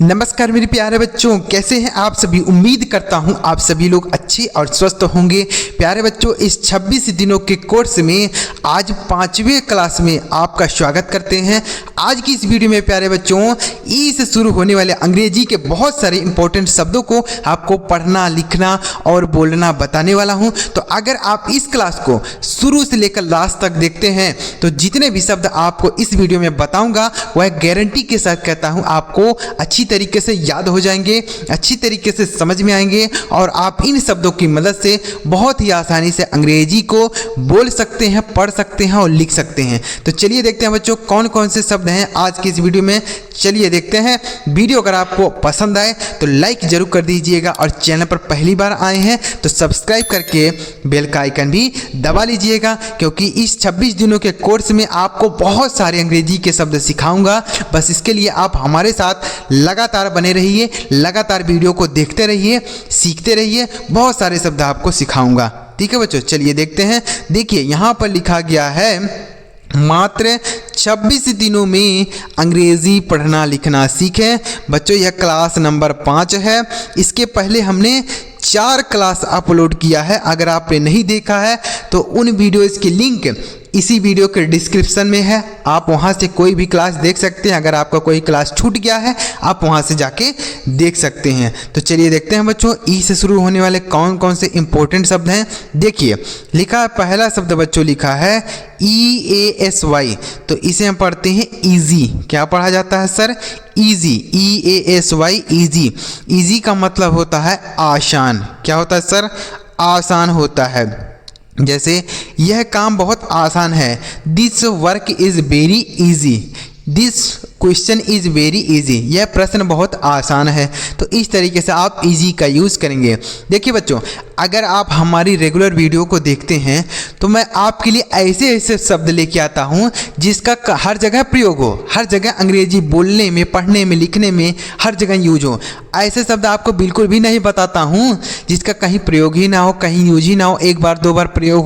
नमस्कार मेरे प्यारे बच्चों, कैसे हैं आप सभी। उम्मीद करता हूं आप सभी लोग अच्छे और स्वस्थ होंगे। प्यारे बच्चों, इस 26 दिनों के कोर्स में आज 5वीं क्लास में आपका स्वागत करते हैं। आज की इस वीडियो में प्यारे बच्चों ई से शुरू होने वाले अंग्रेजी के बहुत सारे इंपॉर्टेंट शब्दों को आपको पढ़ना, लिखना और बोलना बताने वाला हूं। तो अगर आप इस क्लास को शुरू से लेकर लास्ट तक देखते हैं तो जितने भी शब्द आपको इस वीडियो में बताऊंगा वह गारंटी के साथ कहता हूं आपको अच्छी तरीके से याद हो जाएंगे, अच्छी तरीके से समझ में आएंगे और आप इन शब्दों की मदद से बहुत ही आसानी से अंग्रेजी को बोल सकते हैं, पढ़ सकते हैं और लिख सकते हैं। तो चलिए देखते हैं बच्चों कौन कौन से शब्द हैं आज की इस वीडियो में। चलिए देखते हैं। वीडियो अगर आपको पसंद आए तो लाइक जरूर कर दीजिएगा और चैनल पर पहली बार आए हैं तो सब्सक्राइब करके बेल का आइकन भी दबा लीजिएगा, क्योंकि इस 26 दिनों के कोर्स में आपको बहुत सारे अंग्रेजी के शब्द सिखाऊंगा। बस इसके लिए आप हमारे साथ लगातार बने रहिए, लगातार वीडियो को देखते रहिए, सीखते रहिए। बहुत सारे शब्द आपको सिखाऊंगा। ठीक है बच्चों, चलिए देखते हैं। देखिए यहाँ पर लिखा गया है मात्र 26 दिनों में अंग्रेजी पढ़ना लिखना सीखें। बच्चों यह क्लास नंबर 5 है। इसके पहले हमने 4 क्लास अपलोड किया है। अगर आपने नहीं देखा है तो उन वीडियोज़ की लिंक इसी वीडियो के डिस्क्रिप्शन में है, आप वहां से कोई भी क्लास देख सकते हैं। अगर आपका कोई क्लास छूट गया है आप वहां से जाके देख सकते हैं। तो चलिए देखते हैं बच्चों ई से शुरू होने वाले कौन कौन से इंपॉर्टेंट शब्द हैं। देखिए लिखा है, पहला शब्द बच्चों लिखा है EASY। तो इसे हम पढ़ते हैं ईजी। क्या पढ़ा जाता है sir? Easy. EASY easy. Easy का मतलब होता है आसान। क्या होता है सर? आसान होता है। जैसे यह काम बहुत आसान है, this work is very easy. This question is very easy. यह प्रश्न बहुत आसान है। तो इस तरीके से आप ईजी का यूज़ करेंगे। देखिए बच्चों, अगर आप हमारी रेगुलर वीडियो को देखते हैं तो मैं आपके लिए ऐसे ऐसे शब्द लेके आता हूँ जिसका हर जगह प्रयोग हो, हर जगह अंग्रेजी बोलने में, पढ़ने में, लिखने में हर जगह यूज हो। ऐसे शब्द आपको बिल्कुल भी नहीं बताता हूँ जिसका कहीं प्रयोग ही ना हो, कहीं यूज ही ना हो, एक बार दो बार प्रयोग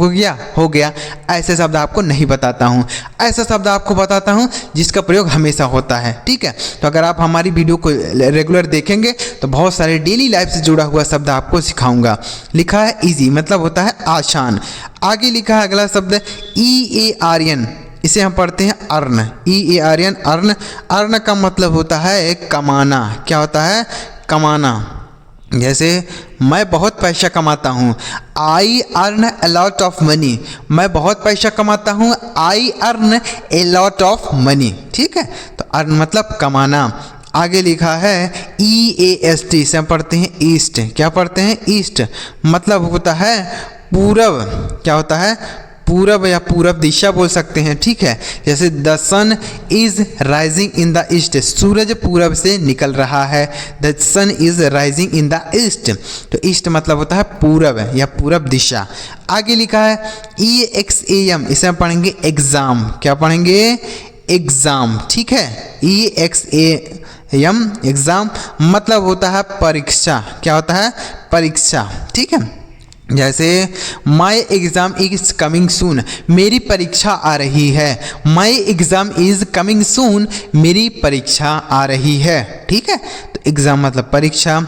हो गया। ऐसे शब्द आपको नहीं बताता हूँ। ऐसा शब्द आपको बताता हूँ जिसका प्रयोग हमेशा होता है। ठीक है, तो अगर आप हमारी वीडियो को रेगुलर देखेंगे तो बहुत सारे डेली लाइफ से जुड़ा हुआ शब्द आपको सिखाऊंगा। लिखा है इजी, मतलब होता है आसान। आगे लिखा है अगला शब्द EARN। इसे हम पढ़ते हैं अर्न। EARN earn. अर्न का मतलब होता है कमाना। क्या होता है? कमाना। जैसे मैं बहुत पैसा कमाता हूँ, I earn a lot of money. मैं बहुत पैसा कमाता हूँ, I earn a lot of money. ठीक है, तो अर्न मतलब कमाना। आगे लिखा है EAST। से हम पढ़ते हैं ईस्ट। क्या पढ़ते हैं? ईस्ट मतलब होता है पूरब। क्या होता है? पूरब या पूरब दिशा बोल सकते हैं। ठीक है, जैसे the sun is rising in the east. सूरज पूरब से निकल रहा है। The sun is rising in the east. तो ईस्ट मतलब होता है पूरब या पूरब दिशा। आगे लिखा है EXAM। इसे हम पढ़ेंगे एग्जाम। क्या पढ़ेंगे? एग्जाम। ठीक है, EXAM एग्जाम मतलब होता है परीक्षा। क्या होता है? परीक्षा। ठीक है, जैसे my exam is coming soon. मेरी परीक्षा आ रही है। My exam is coming soon. मेरी परीक्षा आ रही है। ठीक है, तो एग्ज़ाम मतलब परीक्षा।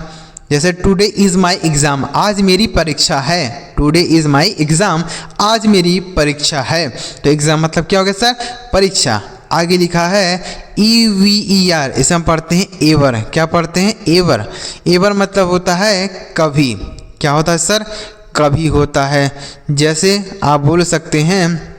जैसे टुडे इज़ माई एग्ज़ाम। आज मेरी परीक्षा है। Today is my exam. आज मेरी परीक्षा है। तो एग्ज़ाम मतलब क्या हो गया सर? परीक्षा। आगे लिखा है EVER। इसे हम पढ़ते हैं एवर। क्या पढ़ते हैं? एवर। एवर मतलब होता है कभी। क्या होता है सर? कभी होता है। जैसे आप बोल सकते हैं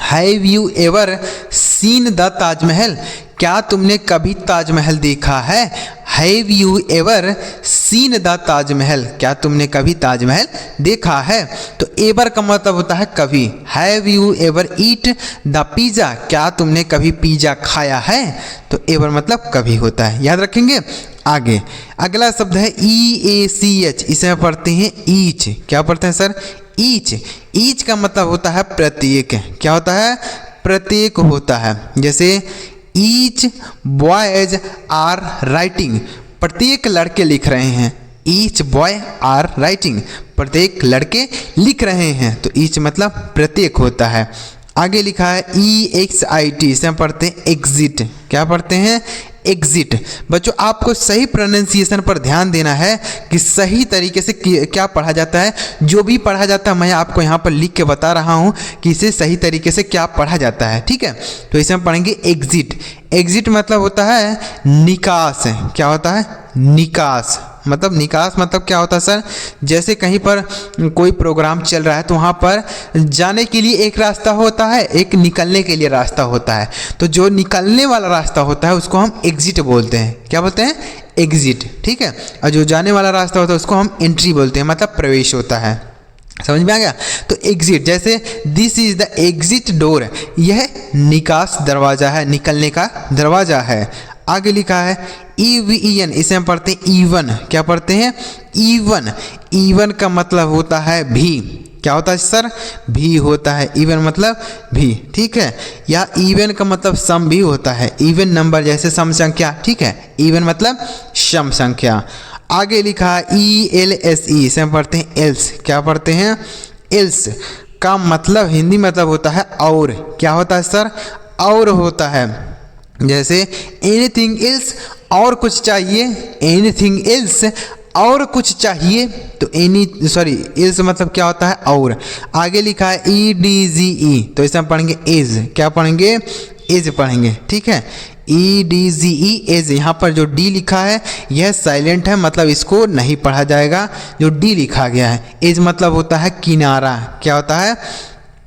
have you ever seen the Taj Mahal. क्या तुमने कभी ताजमहल देखा है? Have you ever seen the Taj Mahal. क्या तुमने कभी ताजमहल देखा है? तो एवर का मतलब होता है कभी। Have you ever eat the pizza. क्या तुमने कभी पिज़्ज़ा खाया है? तो एवर मतलब कभी होता है, याद रखेंगे। आगे अगला शब्द है EACH। इसे हम पढ़ते हैं ईच। क्या पढ़ते हैं सर? ईच। ईच का मतलब होता है प्रत्येक। क्या होता है? प्रत्येक होता है। जैसे ईच बॉयज आर राइटिंग। प्रत्येक लड़के लिख रहे हैं। Each boy are writing. प्रत्येक लड़के लिख रहे हैं। तो ईच मतलब प्रत्येक होता है। आगे लिखा है EXIT। इसे हम पढ़ते हैं एग्जिट। क्या पढ़ते हैं? एग्जिट। बच्चों आपको सही प्रोनाउंसिएशन पर ध्यान देना है कि सही तरीके से क्या पढ़ा जाता है। जो भी पढ़ा जाता है मैं आपको यहाँ पर लिख के बता रहा हूँ कि इसे सही तरीके से क्या पढ़ा जाता है, ठीक है। तो इसे हम पढ़ेंगे एग्जिट। एग्जिट मतलब होता है निकास। क्या होता है? निकास। मतलब निकास मतलब क्या होता है सर? जैसे कहीं पर कोई प्रोग्राम चल रहा है तो वहाँ पर जाने के लिए एक रास्ता होता है, एक निकलने के लिए रास्ता होता है। तो जो निकलने वाला रास्ता होता है उसको हम एग्जिट बोलते हैं। क्या बोलते हैं? एग्जिट, ठीक है। और जो जाने वाला रास्ता होता है उसको हम एंट्री बोलते हैं, मतलब प्रवेश होता है। समझ में आ गया? तो एग्जिट, जैसे this is the exit door, यह निकास दरवाज़ा है, निकलने का दरवाज़ा है। आगे लिखा है EVEN, इसे हम पढ़ते हैं ईवन। क्या पढ़ते हैं? ईवन। ईवन का मतलब होता है भी। क्या होता है सर? भी होता है। इवन मतलब भी, ठीक है। या इवन का मतलब सम भी होता है, इवन नंबर जैसे सम संख्या, ठीक है। इवन मतलब सम संख्या। आगे लिखा है ELSE, इसे हम पढ़ते हैं एल्स। क्या पढ़ते हैं? एल्स का मतलब हिंदी मतलब होता है और। क्या होता है सर? और होता है। जैसे एनीथिंग एल्स, और कुछ चाहिए, एनीथिंग एल्स और कुछ चाहिए, तो एल्स मतलब क्या होता है? और। आगे लिखा है EDGE, तो इसे हम पढ़ेंगे एज। क्या पढ़ेंगे? एज पढ़ेंगे, ठीक है। EDGE edge. यहाँ पर जो डी लिखा है यह साइलेंट है, मतलब इसको नहीं पढ़ा जाएगा। जो डी लिखा गया है, एज मतलब होता है किनारा। क्या होता है?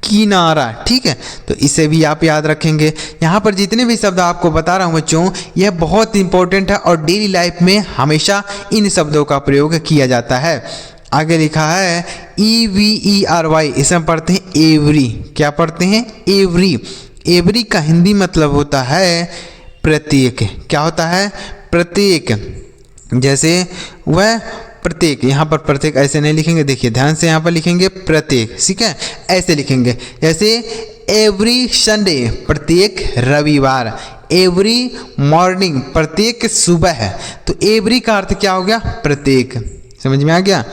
किनारा, ठीक है। तो इसे भी आप याद रखेंगे। यहाँ पर जितने भी शब्द आपको बता रहा हूँ बच्चों, यह बहुत इंपॉर्टेंट है और डेली लाइफ में हमेशा इन शब्दों का प्रयोग किया जाता है। आगे लिखा है EVERY, इसे हम पढ़ते हैं एवरी। क्या पढ़ते हैं? एवरी। एवरी का हिंदी मतलब होता है प्रत्येक। क्या होता है? प्रत्येक। जैसे वह प्रत्येक, यहाँ पर प्रत्येक ऐसे नहीं लिखेंगे, देखिए ध्यान से, यहाँ पर लिखेंगे प्रत्येक, ठीक है। ऐसे लिखेंगे जैसे एवरी संडे, प्रत्येक रविवार। एवरी मॉर्निंग, प्रत्येक सुबह। तो एवरी का अर्थ क्या हो गया? प्रत्येक। समझ में आ गया?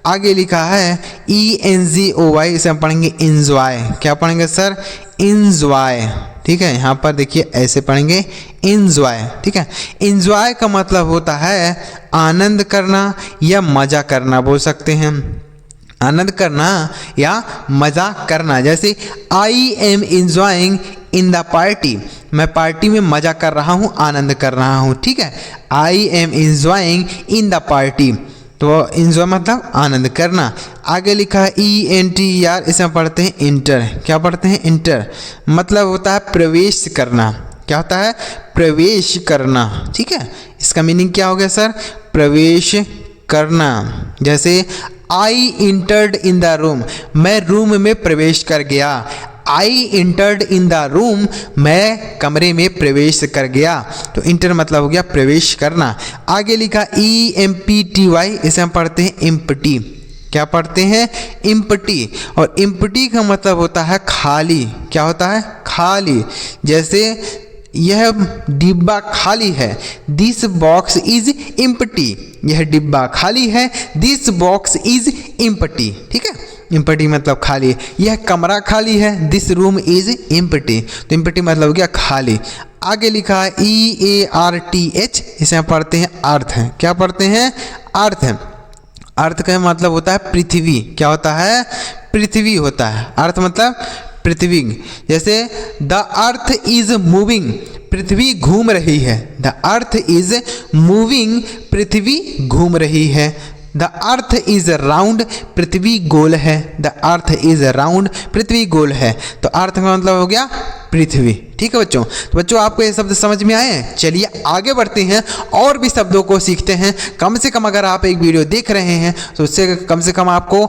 आगे लिखा है ENJOY, इसे हम पढ़ेंगे इंजॉय। क्या पढ़ेंगे सर? इंजॉय, ठीक है। यहाँ पर देखिए ऐसे पढ़ेंगे इंजॉय, ठीक है। इंजॉय का मतलब होता है आनंद करना या मज़ा करना, बोल सकते हैं। आनंद करना या मज़ा करना। जैसे I am enjoying in the party, मैं पार्टी में मज़ा कर रहा हूँ, आनंद कर रहा हूँ, ठीक है। I am enjoying in the party, तो इंजॉय मतलब आनंद करना। आगे लिखा है ENTER, इसे हम पढ़ते हैं इंटर। क्या पढ़ते हैं? इंटर मतलब होता है प्रवेश करना। क्या होता है? प्रवेश करना, ठीक है। इसका मीनिंग क्या हो गया सर? प्रवेश करना। जैसे आई इंटर्ड इन द रूम, मैं रूम में प्रवेश कर गया। आई इंटर्ड इन द रूम, मैं कमरे में प्रवेश कर गया। तो इंटर मतलब हो गया प्रवेश करना। आगे लिखा EMPTY, इसे हम पढ़ते हैं एम्प्टी। क्या पढ़ते हैं? एम्प्टी। और एम्प्टी का मतलब होता है खाली। क्या होता है? खाली। जैसे यह डिब्बा खाली है, दिस बॉक्स इज एम्प्टी। यह डिब्बा खाली है, दिस बॉक्स इज एम्प्टी, ठीक है। एम्प्टी मतलब खाली। यह कमरा खाली है, दिस रूम इज एम्प्टी। तो एम्प्टी मतलब हो गया खाली। आगे लिखा है EARTH, इसे हम पढ़ते हैं अर्थ। क्या पढ़ते हैं? अर्थ। अर्थ का मतलब होता है पृथ्वी। क्या होता है? पृथ्वी होता है। अर्थ मतलब पृथ्वी। जैसे द अर्थ इज मूविंग, पृथ्वी घूम रही है। द अर्थ इज मूविंग, पृथ्वी घूम रही है। द अर्थ इज राउंड, पृथ्वी गोल है। द अर्थ इज राउंड, पृथ्वी गोल है। तो अर्थ का मतलब हो गया पृथ्वी, ठीक है बच्चों। तो बच्चों आपको ये शब्द समझ में आए हैं? चलिए आगे बढ़ते हैं और भी शब्दों को सीखते हैं। कम से कम अगर आप एक वीडियो देख रहे हैं तो उससे कम से कम आपको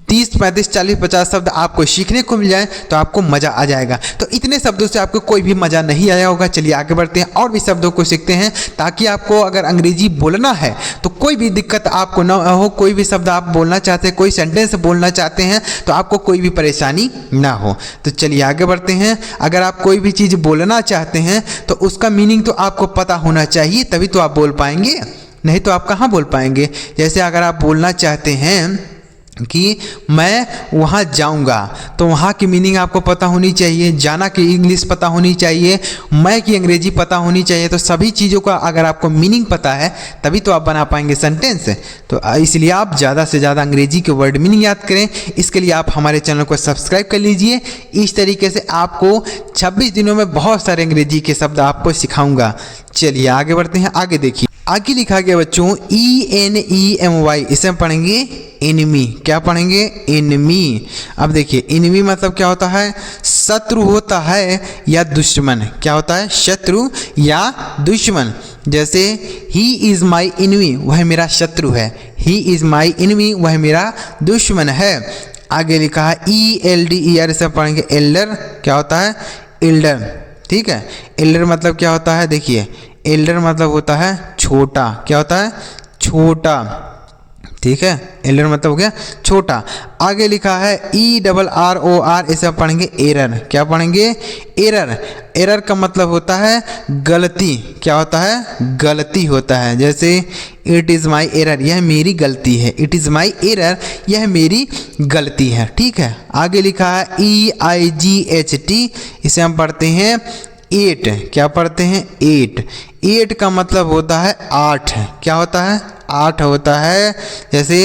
30, 35, 40, 50 शब्द आपको सीखने को मिल जाए तो आपको मज़ा आ जाएगा। तो इतने शब्दों से आपको कोई भी मज़ा नहीं आया होगा। चलिए आगे बढ़ते हैं और भी शब्दों को सीखते हैं, ताकि आपको अगर अंग्रेजी बोलना है तो कोई भी दिक्कत आपको ना हो। कोई भी शब्द आप बोलना चाहते हैं, कोई सेंटेंस बोलना चाहते हैं तो आपको कोई भी परेशानी ना हो। तो चलिए आगे बढ़ते हैं। अगर आप कोई भी चीज़ बोलना चाहते हैं तो उसका मीनिंग तो आपको पता होना चाहिए, तभी तो आप बोल पाएंगे, नहीं तो आप कहाँ बोल पाएंगे। जैसे अगर आप बोलना चाहते हैं कि मैं वहाँ जाऊँगा, तो वहाँ की मीनिंग आपको पता होनी चाहिए, जाना की इंग्लिश पता होनी चाहिए, मैं की अंग्रेजी पता होनी चाहिए। तो सभी चीज़ों का अगर आपको मीनिंग पता है तभी तो आप बना पाएंगे सेंटेंस। तो इसलिए आप ज़्यादा से ज़्यादा अंग्रेजी के वर्ड मीनिंग याद करें। इसके लिए आप हमारे चैनल को सब्सक्राइब कर लीजिए। इस तरीके से आपको 26 दिनों में बहुत सारे अंग्रेजी के शब्द आपको सिखाऊंगा। चलिए आगे बढ़ते हैं। आगे देखिए, आगे लिखा गया बच्चों ENEMY, इसे हम पढ़ेंगे एनिमी। क्या पढ़ेंगे? एनिमी। अब देखिए एनिमी मतलब क्या होता है? शत्रु होता है या दुश्मन। क्या होता है? शत्रु या दुश्मन। जैसे ही इज़ माई एनिमी, वह मेरा शत्रु है। ही इज़ माई एनिमी, वह मेरा दुश्मन है। आगे लिखा है ELDER, इसे पढ़ेंगे एल्डर। क्या होता है? एल्डर। ठीक है, एल्डर मतलब क्या होता है? देखिए एल्डर मतलब होता है छोटा। क्या होता है? छोटा। ठीक है, एल्डर मतलब हो गया छोटा। आगे लिखा है ERROR, इसे आप पढ़ेंगे एरर। क्या पढ़ेंगे? एरर। एरर का मतलब होता है गलती। क्या होता है? गलती होता है। जैसे इट इज़ माई एरर, यह मेरी गलती है। इट इज़ माई एरर, यह मेरी गलती है। ठीक है, आगे लिखा है EIGHT, इसे हम पढ़ते हैं 8। क्या पढ़ते हैं? 8। 8 का मतलब होता है 8। क्या होता है? 8 होता है। जैसे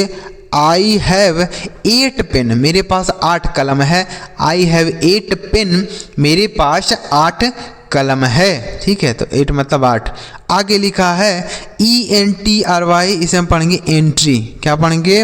आई हैव 8 पेन, मेरे पास 8 कलम है। आई हैव 8 पेन, मेरे पास 8 कलम है। ठीक है, तो 8 मतलब 8। आगे लिखा है ENTRY, इसे हम पढ़ेंगे एंट्री। क्या पढ़ेंगे?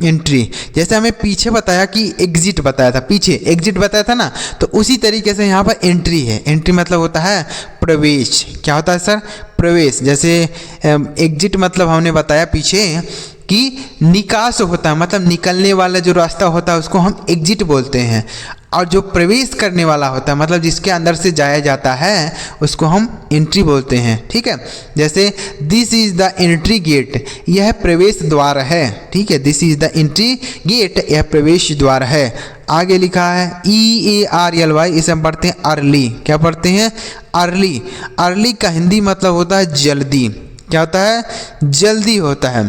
एंट्री। जैसे हमें पीछे बताया कि एग्जिट बताया था, पीछे एग्जिट बताया था ना, तो उसी तरीके से यहाँ पर एंट्री है। एंट्री मतलब होता है प्रवेश। क्या होता है सर? प्रवेश। जैसे एग्जिट मतलब हमने बताया पीछे कि निकास होता है, मतलब निकलने वाला जो रास्ता होता है उसको हम एग्जिट बोलते हैं। और जो प्रवेश करने वाला होता है, मतलब जिसके अंदर से जाया जाता है, उसको हम एंट्री बोलते हैं। ठीक है, जैसे this is the entry gate, यह प्रवेश द्वार है। ठीक है, this is the entry gate, यह प्रवेश द्वार है। आगे लिखा है EARLY, इसे हम पढ़ते हैं अर्ली। क्या पढ़ते हैं? अर्ली। अर्ली का हिंदी मतलब होता है जल्दी। क्या होता है? जल्दी होता है।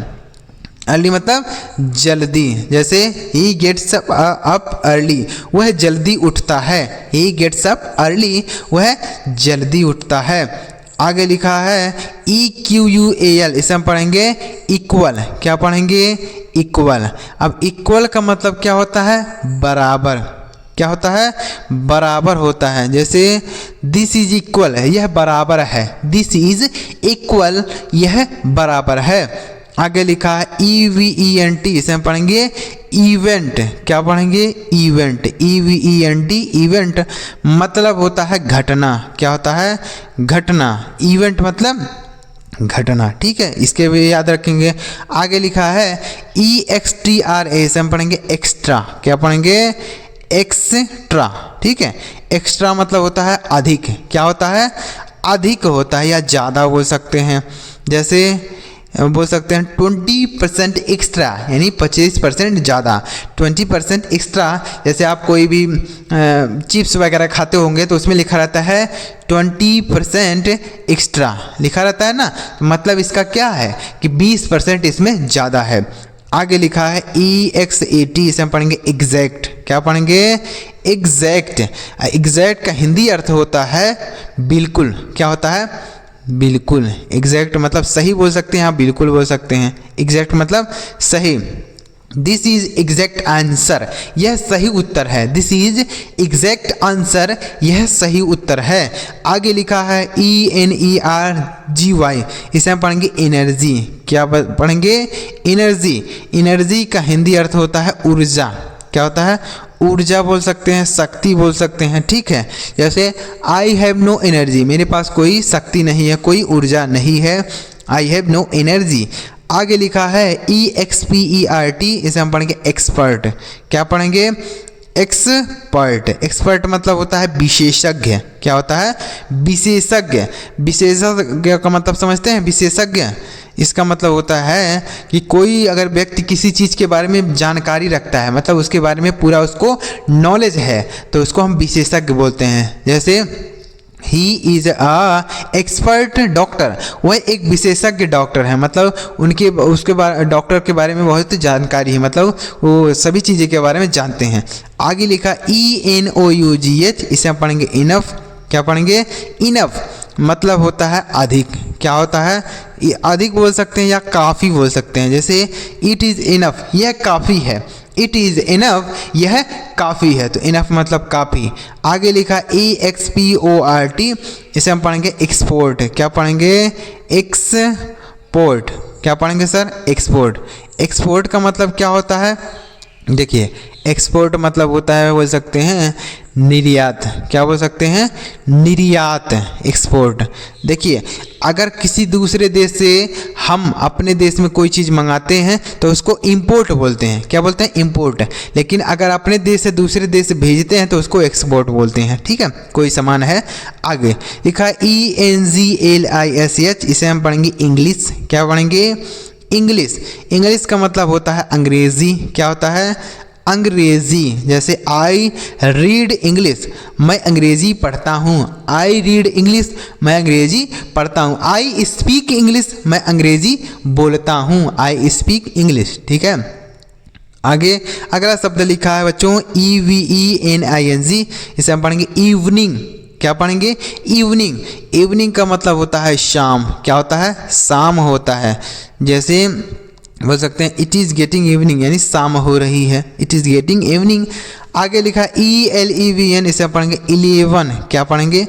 अर्ली मतलब जल्दी। जैसे ही गेट्स अप अर्ली, वह जल्दी उठता है। ही गेट्स अप अर्ली, वह जल्दी उठता है। आगे लिखा है EQUAL, इसे हम पढ़ेंगे इक्वल। क्या पढ़ेंगे? इक्वल। अब इक्वल का मतलब क्या होता है? बराबर। क्या होता है? बराबर होता है। जैसे दिस इज इक्वल, यह बराबर है। दिस इज इक्वल, यह बराबर है। आगे लिखा है EVENT, इसे हम पढ़ेंगे इवेंट। क्या पढ़ेंगे? इवेंट। EVENT, इवेंट मतलब होता है घटना। क्या होता है? घटना। इवेंट मतलब घटना। ठीक है, इसके भी याद रखेंगे। आगे लिखा है EXTRA, इसे हम पढ़ेंगे एक्स्ट्रा। क्या पढ़ेंगे? एक्स्ट्रा। ठीक है, एक्स्ट्रा मतलब होता है अधिक। क्या होता है? अधिक होता है या ज़्यादा बोल सकते हैं। जैसे बोल सकते हैं 20% एक्स्ट्रा, यानी 25% ज़्यादा। 20% एक्स्ट्रा, जैसे आप कोई भी चिप्स वगैरह खाते होंगे तो उसमें लिखा रहता है 20% एक्स्ट्रा, लिखा रहता है ना। मतलब इसका क्या है कि 20% इसमें ज़्यादा है। आगे लिखा है EXAT, इसे हम पढ़ेंगे एग्जैक्ट। क्या पढ़ेंगे? एग्जैक्ट। एग्जैक्ट का हिंदी अर्थ होता है बिल्कुल। क्या होता है? बिल्कुल। एग्जैक्ट मतलब सही बोल सकते हैं आप, बिल्कुल बोल सकते हैं। एग्जैक्ट मतलब सही। दिस इज एग्जैक्ट आंसर, यह सही उत्तर है। दिस इज एग्जैक्ट आंसर, यह सही उत्तर है। आगे लिखा है ENERGY, इसे हम पढ़ेंगे एनर्जी। क्या पढ़ेंगे? एनर्जी। एनर्जी का हिंदी अर्थ होता है ऊर्जा। क्या होता है? ऊर्जा बोल सकते हैं, शक्ति बोल सकते हैं। ठीक है, जैसे आई हैव नो एनर्जी, मेरे पास कोई शक्ति नहीं है, कोई ऊर्जा नहीं है। I have no energy. आगे लिखा है EXPERT, इसे हम पढ़ेंगे एक्सपर्ट। क्या पढ़ेंगे? एक्सपर्ट। एक्सपर्ट मतलब होता है विशेषज्ञ। क्या होता है? विशेषज्ञ। विशेषज्ञ का मतलब समझते हैं? विशेषज्ञ, इसका मतलब होता है कि कोई अगर व्यक्ति किसी चीज़ के बारे में जानकारी रखता है, मतलब उसके बारे में पूरा उसको नॉलेज है, तो उसको हम विशेषज्ञ बोलते हैं। जैसे he is a expert doctor, वह एक विशेषज्ञ डॉक्टर है, मतलब उसके डॉक्टर के बारे में बहुत जानकारी है, मतलब वो सभी चीज़ें के बारे में जानते हैं। आगे लिखा ENOUGH, इसे हम पढ़ेंगे इनफ। क्या पढ़ेंगे? इनफ मतलब होता है अधिक। क्या होता है? अधिक बोल सकते हैं या काफ़ी बोल सकते हैं। जैसे इट इज़ इनफ, यह काफ़ी है। इट इज़ इनफ, यह काफ़ी है। तो इनफ मतलब काफ़ी। आगे लिखा EXPORT, इसे हम पढ़ेंगे एक्सपोर्ट। क्या पढ़ेंगे? एक्सपोर्ट। क्या पढ़ेंगे सर? एक्सपोर्ट। एक्सपोर्ट का मतलब क्या होता है? देखिए, एक्सपोर्ट मतलब होता है, बोल सकते हैं निर्यात। क्या बोल सकते हैं? निर्यात, एक्सपोर्ट। देखिए, अगर किसी दूसरे देश से हम अपने देश में कोई चीज़ मंगाते हैं तो उसको इंपोर्ट बोलते हैं। क्या बोलते हैं? इंपोर्ट। लेकिन अगर अपने देश से दूसरे देश भेजते हैं तो उसको एक्सपोर्ट बोलते हैं। ठीक है, कोई सामान है। आगे लिखा ENGLISH, इसे हम पढ़ेंगे इंग्लिश। क्या पढ़ेंगे? इंग्लिश। इंग्लिश का मतलब होता है अंग्रेज़ी। क्या होता है? अंग्रेज़ी। जैसे आई रीड इंग्लिश, मैं अंग्रेज़ी पढ़ता हूँ। आई रीड इंग्लिश, मैं अंग्रेज़ी पढ़ता हूँ। आई स्पीक इंग्लिश, मैं अंग्रेज़ी बोलता हूँ। I speak English. ठीक है। आगे अगला शब्द लिखा है बच्चों EVENING, इसे हम पढ़ेंगे इवनिंग। क्या पढ़ेंगे? इवनिंग। इवनिंग का मतलब होता है शाम। क्या होता है? शाम होता है। जैसे बोल सकते हैं इट इज़ गेटिंग इवनिंग, यानी शाम हो रही है। It is getting evening. आगे लिखा ELEVEN, इसे हम पढ़ेंगे 11। क्या पढ़ेंगे?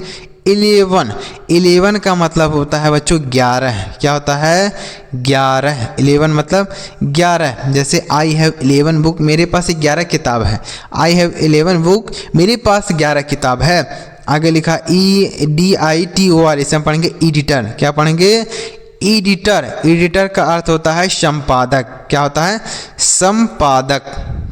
11। 11 का मतलब होता है बच्चों 11। क्या होता है? 11। 11 मतलब 11। जैसे आई हैव 11 बुक, मेरे पास 11 किताब है। आई हैव 11 बुक, मेरे पास 11 किताब है। आगे लिखा EDITOR, इसे हम पढ़ेंगे एडिटर। क्या पढ़ेंगे? एडिटर। एडिटर का अर्थ होता है संपादक। क्या होता है? संपादक।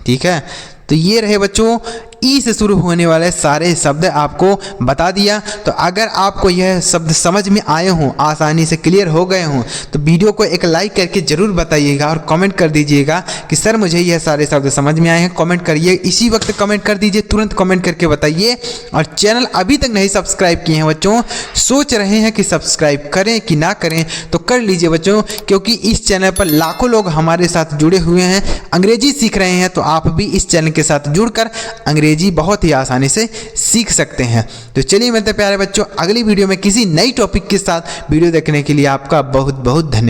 ठीक है। तो ये रहे बच्चों ई से शुरू होने वाले सारे शब्द आपको बता दिया। तो अगर आपको यह शब्द समझ में आए हों, आसानी से क्लियर हो गए हों, तो वीडियो को एक लाइक करके ज़रूर बताइएगा और कमेंट कर दीजिएगा कि सर मुझे यह सारे शब्द समझ में आए हैं। कमेंट करिए, इसी वक्त कमेंट कर दीजिए, तुरंत कमेंट करके बताइए। और चैनल अभी तक नहीं सब्सक्राइब किए हैं बच्चों, सोच रहे हैं कि सब्सक्राइब करें कि ना करें, तो कर लीजिए बच्चों, क्योंकि इस चैनल पर लाखों लोग हमारे साथ जुड़े हुए हैं, अंग्रेजी सीख रहे हैं। तो आप भी इस चैनल के साथ जुड़कर अंग्रेजी बहुत ही आसानी से सीख सकते हैं। तो चलिए मिलते हैं प्यारे बच्चों अगली वीडियो में किसी नई टॉपिक के साथ। वीडियो देखने के लिए आपका बहुत बहुत धन्यवाद।